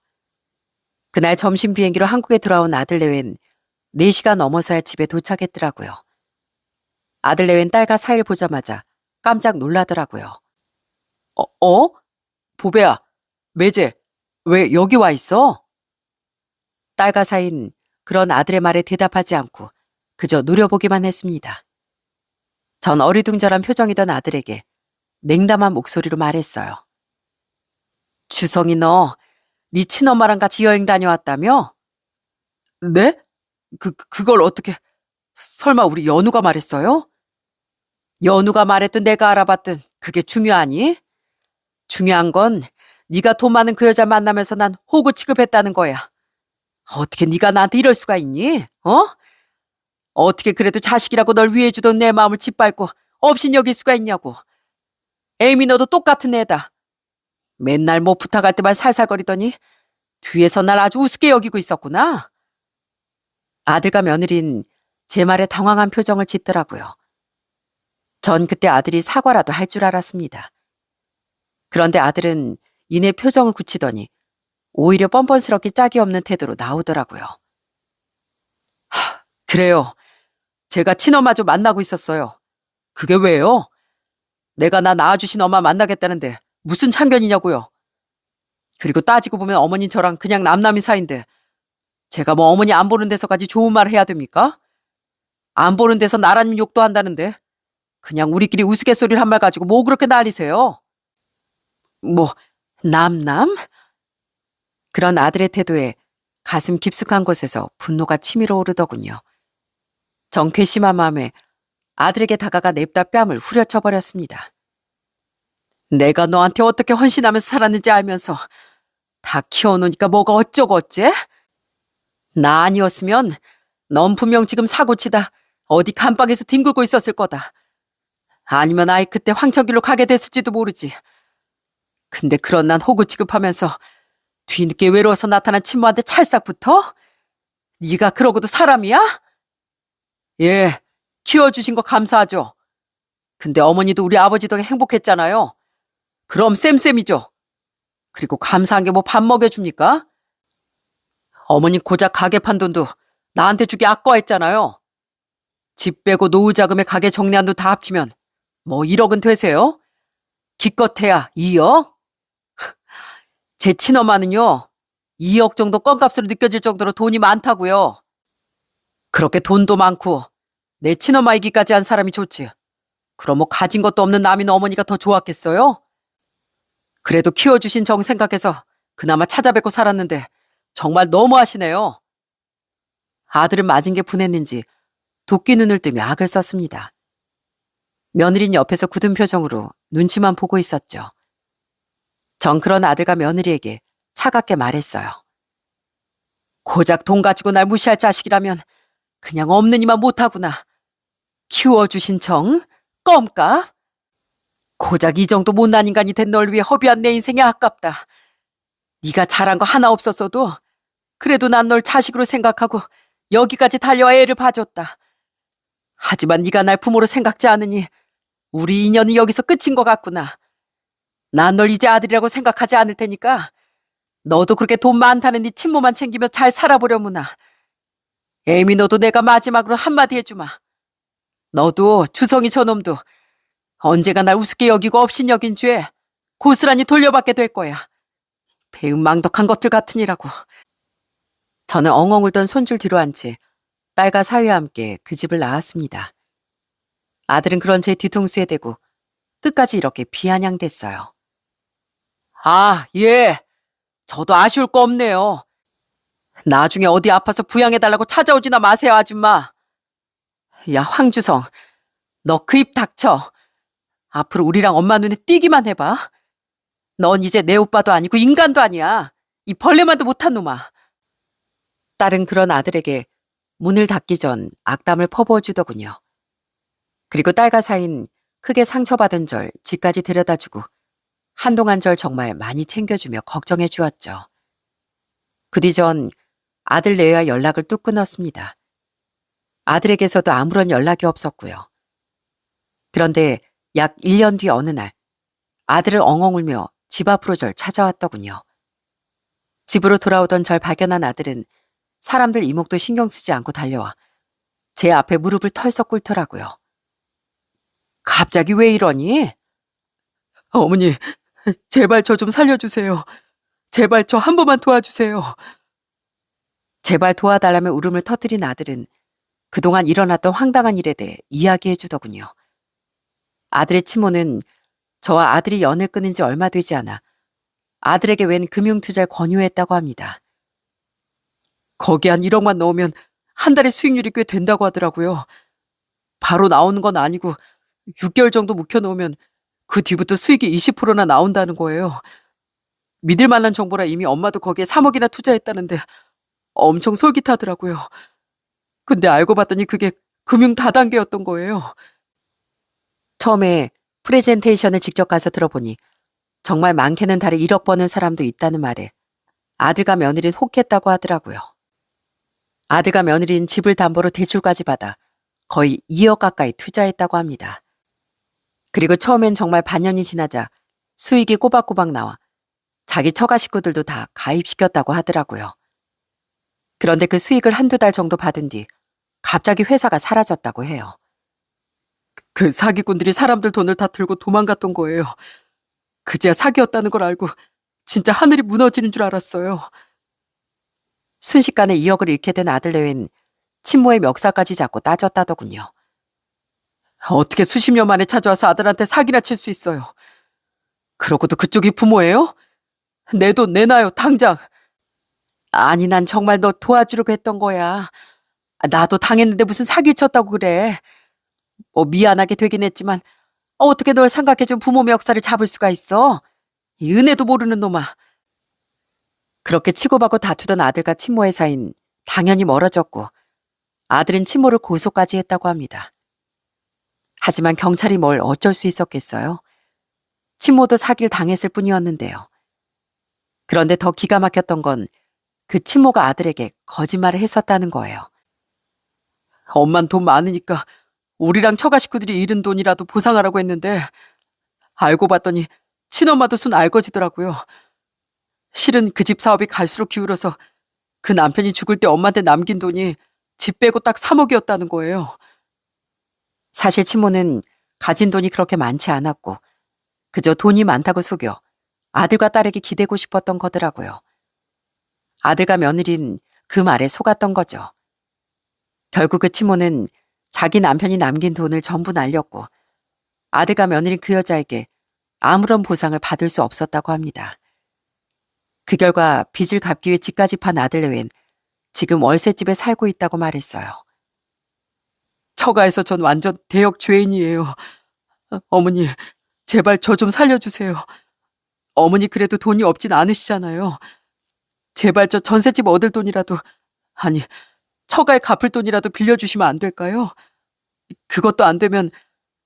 그날 점심 비행기로 한국에 돌아온 아들 내외는 4시가 넘어서야 집에 도착했더라고요. 아들 내외는 딸과 사이를 보자마자 깜짝 놀라더라고요. 보배야, 매제, 왜 여기 와 있어? 딸과 사이는 그런 아들의 말에 대답하지 않고 그저 노려보기만 했습니다. 전 어리둥절한 표정이던 아들에게 냉담한 목소리로 말했어요. 주성이 너, 네 친엄마랑 같이 여행 다녀왔다며? 네? 그걸 어떻게, 설마 우리 연우가 말했어요? 연우가 말했든 내가 알아봤든 그게 중요하니? 중요한 건 네가 돈 많은 그 여자 만나면서 난 호구 취급했다는 거야. 어떻게 네가 나한테 이럴 수가 있니? 어떻게 그래도 자식이라고 널 위해주던 내 마음을 짓밟고 없인 여길 수가 있냐고. 에이미 너도 똑같은 애다. 맨날 뭐 부탁할 때만 살살거리더니 뒤에서 날 아주 우습게 여기고 있었구나. 아들과 며느린 제 말에 당황한 표정을 짓더라고요. 전 그때 아들이 사과라도 할 줄 알았습니다. 그런데 아들은 이내 표정을 굳히더니 오히려 뻔뻔스럽게 짝이 없는 태도로 나오더라고요. 그래요. 제가 친엄마 좀 만나고 있었어요. 그게 왜요? 내가 나 낳아주신 엄마 만나겠다는데 무슨 참견이냐고요. 그리고 따지고 보면 어머니 저랑 그냥 남남이 사이인데 제가 뭐 어머니 안 보는 데서까지 좋은 말을 해야 됩니까? 안 보는 데서 나라님 욕도 한다는데 그냥 우리끼리 우스갯소리를 한 말 가지고 뭐 그렇게 난리세요? 뭐 남남? 그런 아들의 태도에 가슴 깊숙한 곳에서 분노가 치밀어 오르더군요. 전 괘씸한 마음에 아들에게 다가가 냅다 뺨을 후려쳐 버렸습니다. 내가 너한테 어떻게 헌신하면서 살았는지 알면서 다 키워놓으니까 뭐가 어쩌고 어째? 나 아니었으면 넌 분명 지금 사고치다 어디 감방에서 뒹굴고 있었을 거다. 아니면 아이 그때 황천길로 가게 됐을지도 모르지. 근데 그런 난 호구 취급하면서 뒤늦게 외로워서 나타난 친모한테 찰싹 붙어? 네가 그러고도 사람이야? 예, 키워주신 거 감사하죠. 근데 어머니도 우리 아버지 덕에 행복했잖아요. 그럼 쌤쌤이죠. 그리고 감사한 게 뭐 밥 먹여줍니까? 어머니 고작 가게 판 돈도 나한테 주기 아까워했잖아요. 집 빼고 노후 자금에 가게 정리한 돈 다 합치면 뭐 1억은 되세요? 기껏해야 2억? 제 친엄마는요, 2억 정도 껌값으로 느껴질 정도로 돈이 많다고요. 그렇게 돈도 많고 내 친엄마이기까지 한 사람이 좋지. 그럼 뭐 가진 것도 없는 남인 어머니가 더 좋았겠어요? 그래도 키워주신 정 생각해서 그나마 찾아뵙고 살았는데 정말 너무하시네요. 아들은 맞은 게 분했는지 도끼 눈을 뜨며 악을 썼습니다. 며느리는 옆에서 굳은 표정으로 눈치만 보고 있었죠. 전 그런 아들과 며느리에게 차갑게 말했어요. 고작 돈 가지고 날 무시할 자식이라면 그냥 없는 이만 못하구나. 키워주신 정? 껌값? 고작 이 정도 못난 인간이 된 널 위해 허비한 내 인생이 아깝다. 네가 잘한 거 하나 없었어도 그래도 난 널 자식으로 생각하고 여기까지 달려와 애를 봐줬다. 하지만 네가 날 부모로 생각지 않으니 우리 인연은 여기서 끝인 것 같구나. 난 널 이제 아들이라고 생각하지 않을 테니까 너도 그렇게 돈 많다는 네 친모만 챙기며 잘 살아보려무나. 애미 너도 내가 마지막으로 한마디 해주마. 너도 주성이 저놈도 언제가 날 우습게 여기고 업신여긴 죄 고스란히 돌려받게 될 거야. 배은망덕한 것들 같으니라고. 저는 엉엉 울던 손줄 뒤로 한 채 딸과 사위와 함께 그 집을 나왔습니다. 아들은 그런 제 뒤통수에 대고 끝까지 이렇게 비아냥댔어요. 아, 예. 저도 아쉬울 거 없네요. 나중에 어디 아파서 부양해달라고 찾아오지나 마세요, 아줌마. 야, 황주성. 너 그 입 닥쳐. 앞으로 우리랑 엄마 눈에 띄기만 해봐. 넌 이제 내 오빠도 아니고 인간도 아니야. 이 벌레만도 못한 놈아. 딸은 그런 아들에게 문을 닫기 전 악담을 퍼부어주더군요. 그리고 딸과 사인 크게 상처받은 절 집까지 데려다주고 한동안 절 정말 많이 챙겨주며 걱정해 주었죠. 그 뒤 전 아들 내외와 연락을 뚝 끊었습니다. 아들에게서도 아무런 연락이 없었고요. 그런데 약 1년 뒤 어느 날 아들을 엉엉 울며 집 앞으로 절 찾아왔더군요. 집으로 돌아오던 절 발견한 아들은 사람들 이목도 신경 쓰지 않고 달려와 제 앞에 무릎을 털썩 꿇더라고요. 갑자기 왜 이러니? 어머니, 제발 저 좀 살려주세요. 제발 저 한 번만 도와주세요. 제발 도와달라며 울음을 터뜨린 아들은 그동안 일어났던 황당한 일에 대해 이야기해 주더군요. 아들의 친모는 저와 아들이 연을 끊은 지 얼마 되지 않아 아들에게 웬 금융투자를 권유했다고 합니다. 거기 한 1억만 넣으면 한 달에 수익률이 꽤 된다고 하더라고요. 바로 나오는 건 아니고 6개월 정도 묵혀놓으면 그 뒤부터 수익이 20%나 나온다는 거예요. 믿을 만한 정보라 이미 엄마도 거기에 3억이나 투자했다는데 엄청 솔깃하더라고요. 근데 알고 봤더니 그게 금융 다단계였던 거예요. 처음에 프레젠테이션을 직접 가서 들어보니 정말 많게는 달에 1억 버는 사람도 있다는 말에 아들과 며느리는 혹했다고 하더라고요. 아들과 며느리는 집을 담보로 대출까지 받아 거의 2억 가까이 투자했다고 합니다. 그리고 처음엔 정말 반년이 지나자 수익이 꼬박꼬박 나와 자기 처가 식구들도 다 가입시켰다고 하더라고요. 그런데 그 수익을 한두 달 정도 받은 뒤 갑자기 회사가 사라졌다고 해요. 그 사기꾼들이 사람들 돈을 다 들고 도망갔던 거예요. 그제야 사기였다는 걸 알고 진짜 하늘이 무너지는 줄 알았어요. 순식간에 2억을 잃게 된 아들 내외는 친모의 멱살까지 잡고 따졌다더군요. 어떻게 수십 년 만에 찾아와서 아들한테 사기나 칠 수 있어요. 그러고도 그쪽이 부모예요? 내 돈 내놔요, 당장. 아니, 난 정말 너 도와주려고 했던 거야. 나도 당했는데 무슨 사기 쳤다고 그래. 뭐 미안하게 되긴 했지만 어떻게 널 생각해준 부모 멱살을 잡을 수가 있어? 이 은혜도 모르는 놈아. 그렇게 치고받고 다투던 아들과 친모의 사이는 당연히 멀어졌고 아들은 친모를 고소까지 했다고 합니다. 하지만 경찰이 뭘 어쩔 수 있었겠어요? 친모도 사기를 당했을 뿐이었는데요. 그런데 더 기가 막혔던 건 그 친모가 아들에게 거짓말을 했었다는 거예요. 엄만 돈 많으니까 우리랑 처가 식구들이 잃은 돈이라도 보상하라고 했는데 알고 봤더니 친엄마도 순 알거지더라고요. 실은 그 집 사업이 갈수록 기울어서 그 남편이 죽을 때 엄마한테 남긴 돈이 집 빼고 딱 3억이었다는 거예요. 사실 친모는 가진 돈이 그렇게 많지 않았고 그저 돈이 많다고 속여 아들과 딸에게 기대고 싶었던 거더라고요. 아들과 며느린 그 말에 속았던 거죠. 결국 그 친모는 자기 남편이 남긴 돈을 전부 날렸고 아들과 며느린 그 여자에게 아무런 보상을 받을 수 없었다고 합니다. 그 결과 빚을 갚기 위해 집까지 판 아들 외엔 지금 월세집에 살고 있다고 말했어요. 처가에서 전 완전 대역 죄인이에요. 어머니, 제발 저 좀 살려주세요. 어머니 그래도 돈이 없진 않으시잖아요. 제발 저 전셋집 얻을 돈이라도, 아니, 처가에 갚을 돈이라도 빌려주시면 안 될까요? 그것도 안 되면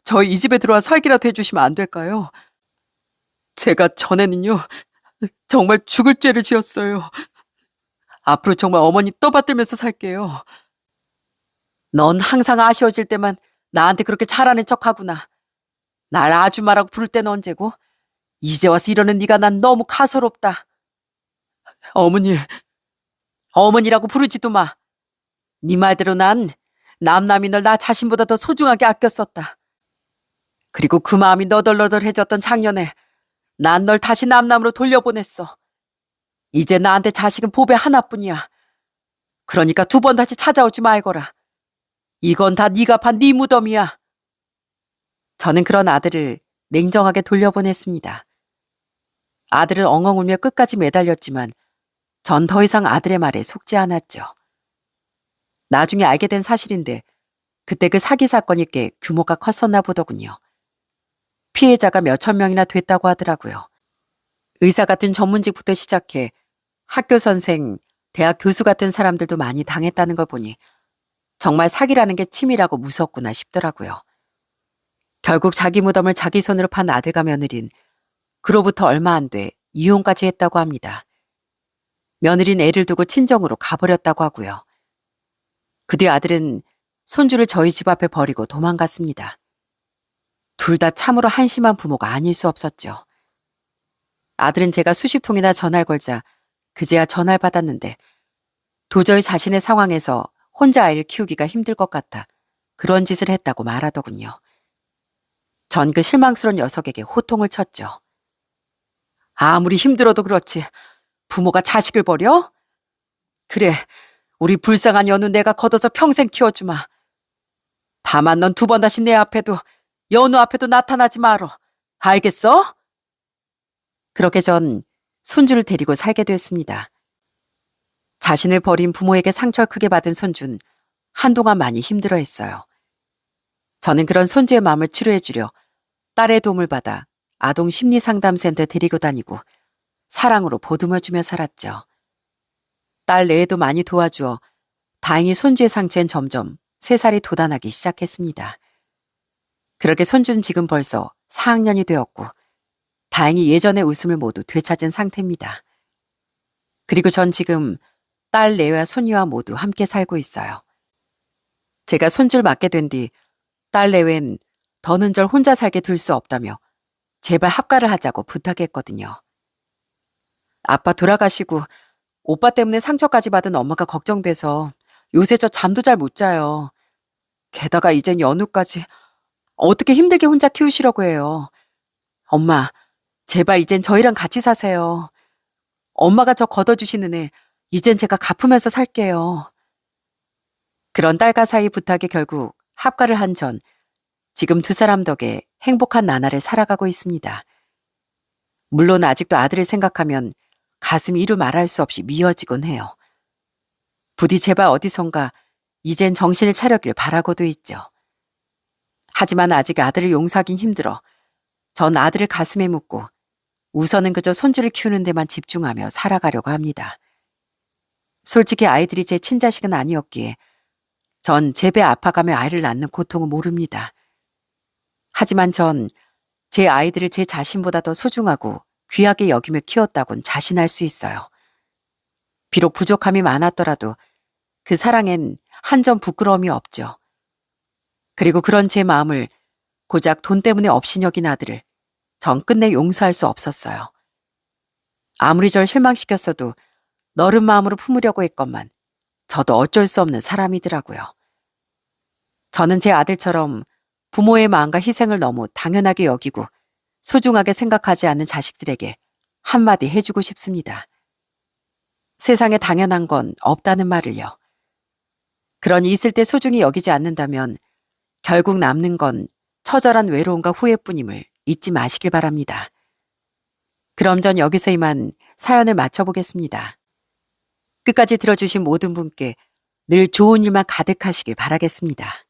저희 이 집에 들어와 살기라도 해주시면 안 될까요? 제가 전에는요, 정말 죽을 죄를 지었어요. 앞으로 정말 어머니 떠받들면서 살게요. 넌 항상 아쉬워질 때만 나한테 그렇게 잘하는 척하구나. 날 아줌마라고 부를 때는 언제고? 이제 와서 이러는 네가 난 너무 가소롭다. 어머니, 어머니라고 부르지도 마. 네 말대로 난 남남이 널 나 자신보다 더 소중하게 아꼈었다. 그리고 그 마음이 너덜너덜해졌던 작년에 난 널 다시 남남으로 돌려보냈어. 이제 나한테 자식은 보배 하나뿐이야. 그러니까 두 번 다시 찾아오지 말거라. 이건 다 네가 판 네 무덤이야. 저는 그런 아들을 냉정하게 돌려보냈습니다. 아들은 엉엉 울며 끝까지 매달렸지만 전 더 이상 아들의 말에 속지 않았죠. 나중에 알게 된 사실인데 그때 그 사기 사건이 꽤 규모가 컸었나 보더군요. 피해자가 몇천 명이나 됐다고 하더라고요. 의사 같은 전문직부터 시작해 학교 선생, 대학 교수 같은 사람들도 많이 당했다는 걸 보니 정말 사기라는 게 치밀하고 무섭구나 싶더라고요. 결국 자기 무덤을 자기 손으로 판 아들과 며느린 그로부터 얼마 안 돼 이혼까지 했다고 합니다. 며느린 애를 두고 친정으로 가버렸다고 하고요. 그 뒤 아들은 손주를 저희 집 앞에 버리고 도망갔습니다. 둘 다 참으로 한심한 부모가 아닐 수 없었죠. 아들은 제가 수십 통이나 전화를 걸자 그제야 전화를 받았는데 도저히 자신의 상황에서 혼자 아이를 키우기가 힘들 것 같아 그런 짓을 했다고 말하더군요. 전 그 실망스러운 녀석에게 호통을 쳤죠. 아무리 힘들어도 그렇지 부모가 자식을 버려? 그래, 우리 불쌍한 연우 내가 걷어서 평생 키워주마. 다만 넌 두 번 다시 내 앞에도 연우 앞에도 나타나지 말어. 알겠어? 그렇게 전 손주를 데리고 살게 됐습니다. 자신을 버린 부모에게 상처를 크게 받은 손주는 한동안 많이 힘들어했어요. 저는 그런 손주의 마음을 치료해주려 딸의 도움을 받아 아동 심리상담센터에 데리고 다니고 사랑으로 보듬어주며 살았죠. 딸 내에도 많이 도와주어 다행히 손주의 상처엔 점점 새살이 돋아나기 시작했습니다. 그렇게 손주는 지금 벌써 4학년이 되었고 다행히 예전의 웃음을 모두 되찾은 상태입니다. 그리고 전 지금 딸 내와 손녀와 모두 함께 살고 있어요. 제가 손주를 맡게 된 뒤 딸 내외는 더는 절 혼자 살게 둘 수 없다며 제발 합가를 하자고 부탁했거든요. 아빠 돌아가시고 오빠 때문에 상처까지 받은 엄마가 걱정돼서 요새 저 잠도 잘 못 자요. 게다가 이젠 연우까지 어떻게 힘들게 혼자 키우시려고 해요. 엄마, 제발 이젠 저희랑 같이 사세요. 엄마가 저 걷어주시는 애 이젠 제가 갚으면서 살게요. 그런 딸과 사이 부탁에 결국 합가를 한 전 지금 두 사람 덕에 행복한 나날을 살아가고 있습니다. 물론 아직도 아들을 생각하면 가슴이 이루 말할 수 없이 미어지곤 해요. 부디 제발 어디선가 이젠 정신을 차려길 바라고도 있죠. 하지만 아직 아들을 용서하긴 힘들어 전 아들을 가슴에 묻고 우선은 그저 손주를 키우는 데만 집중하며 살아가려고 합니다. 솔직히 아이들이 제 친자식은 아니었기에 전 제 배 아파가며 아이를 낳는 고통은 모릅니다. 하지만 전 제 아이들을 제 자신보다 더 소중하고 귀하게 여기며 키웠다곤 자신할 수 있어요. 비록 부족함이 많았더라도 그 사랑엔 한 점 부끄러움이 없죠. 그리고 그런 제 마음을 고작 돈 때문에 업신여긴 아들을 전 끝내 용서할 수 없었어요. 아무리 절 실망시켰어도 너른 마음으로 품으려고 했건만 저도 어쩔 수 없는 사람이더라고요. 저는 제 아들처럼 부모의 마음과 희생을 너무 당연하게 여기고 소중하게 생각하지 않는 자식들에게 한마디 해주고 싶습니다. 세상에 당연한 건 없다는 말을요. 그러니 있을 때 소중히 여기지 않는다면 결국 남는 건 처절한 외로움과 후회뿐임을 잊지 마시길 바랍니다. 그럼 전 여기서 이만 사연을 마쳐보겠습니다. 끝까지 들어주신 모든 분께 늘 좋은 일만 가득하시길 바라겠습니다.